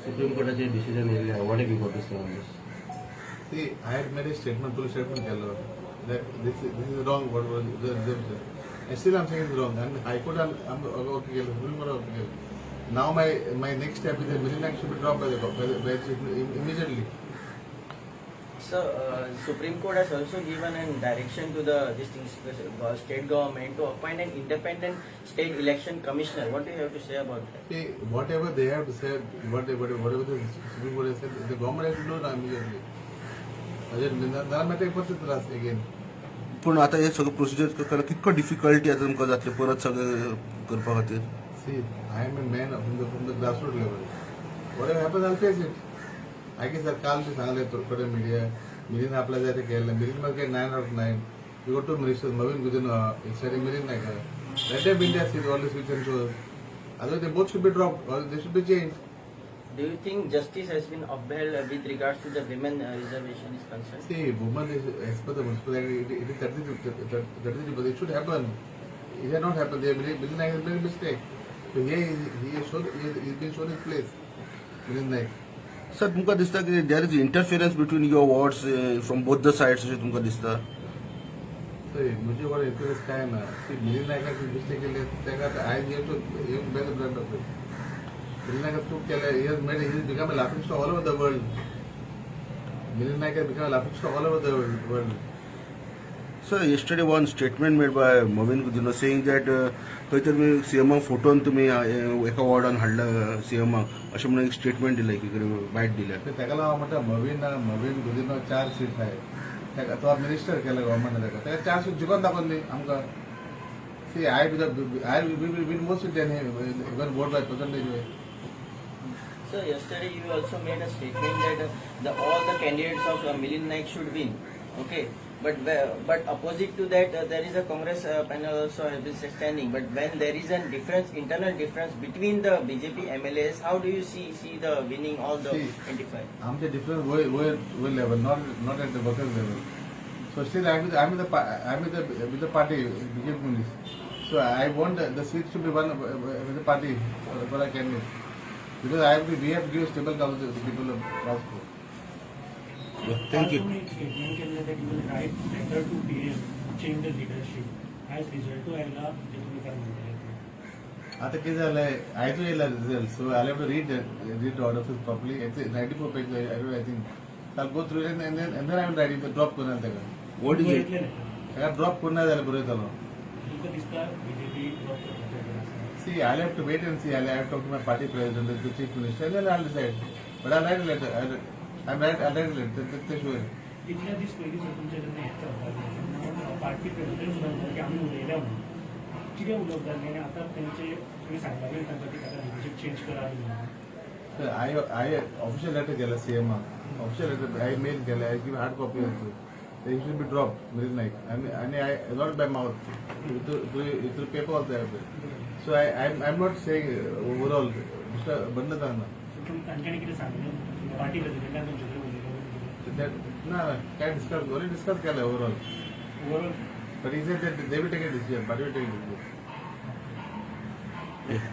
Supreme Court has a decision area. What have you got to say on this? See, I had made a statement, police statement, that this is wrong. What was and still I'm saying it's wrong. And High Court, I'm okay. Now my next step is that Million Act should be dropped by the immediately. So, Supreme Court has also given a direction to the state government to appoint an independent state election commissioner. What do you have to say about that? See, whatever they have to say, whatever the Supreme Court has said, the government has to do it immediately. Again. पण आता हे सगळं procedure करताना कितको difficulty आता तुमकां जातले परत सगळें करपा खातीर. See, I am a man from the grassroots level. Whatever happens, I'll face it. I guess काल भी सांगले थोडे मिलिंद आपल्या जाते केलं मिलिंद मध्ये 9 out of 9. We got two ministers, Navin Gudin, Sari Mirin Naika. That time India sees all the switch and so. Otherwise, they both should be dropped or they should be changed. Do you think justice has been upheld with regards to the women reservation is concerned? See, woman is as per the municipal act, it is 30, but it should happen. It had not happened. Mirin Naika has made a mistake. So here he has been shown his place. Mirin Naika. Sir तुमकां दिसता की there is interference between your words from both the sides अशें तुमकां दिसता? मुझे वर interest काय ना की मिलिंद नायकाची मिस्टेक केली त्याका I give to him bell brand of it. Milind Naik चूक केले he has made he become a laughing stock all over the world. Milind Naik has become a laughing stock all over the world. Sir yesterday one statement made by Navin Gudin saying that खंय तरी सीएमाक photon तुमी एका वॉर्डान हाडला सीएमाक अशें म्हणून एक statement दिलें की वायट दिल्या. त्याका लागून म्हणटा नवीन गुदिनो 4 सीट आहे. त्याका तो मिनिस्टर केला गव्हर्नमेंट त्याका 4 सीट जिखोन दाखवली आमकां. See I will more seat than him even vote by percentage way. So yesterday you also made a statement that all the candidates of Milind Naik should win. Okay. But opposite to that, there is a Congress panel also has been standing. But when there is a difference, internal difference between the BJP MLAs, how do you see the winning all the 25? आमचे difference way level, not at the workers level. So still I'm with the party BJP police. So I want the seats to be won with the party for a candidate because we have to give stable governance to the people of Rajpur. Thank you. Statement that you will write letter to PM change the leadership. As result to आयला ते तुम्ही काय म्हणताय? आता किती झालंय आयतो येईल result so I have to read order for properly it's 94 page I think I'll go through it and then I will write it drop करणार त्याला. What is it? त्याला ड्रॉप करणार झालं बरं झालं. तुमका दिसता बीजेपी ड्रॉप करता. See, I'll have to wait and see. I'll have to talk to my party president, the chief minister, and then I'll decide. But I'll write a letter. I'll write a letter. That's sure. इथल्या this पहिली sir तुमच्याकडनं यायचं होता party president म्हणून की आम्ही उलयल्या म्हणून कितें उलोवप जाल्लें आनी आतां तेंचे तुमी सांगताले तांकां की ताका लिडरशीप चेंज करात म्हणून. So I official letter केला CM official letter I mail केला I give hard copy also. They should be dropped. Mirin Naik. And I not by mouth. Through paper also I have it. So I'm not saying overall. Mr. Bandlatana. सो तुमी तांच्यानी कितें सांगलें party प्रेसिडेंटान तुमचे कडेन उलयलें? That no, can't discuss. Only discuss केला overall. Overall But he said that they will take a decision. Party will take a decision.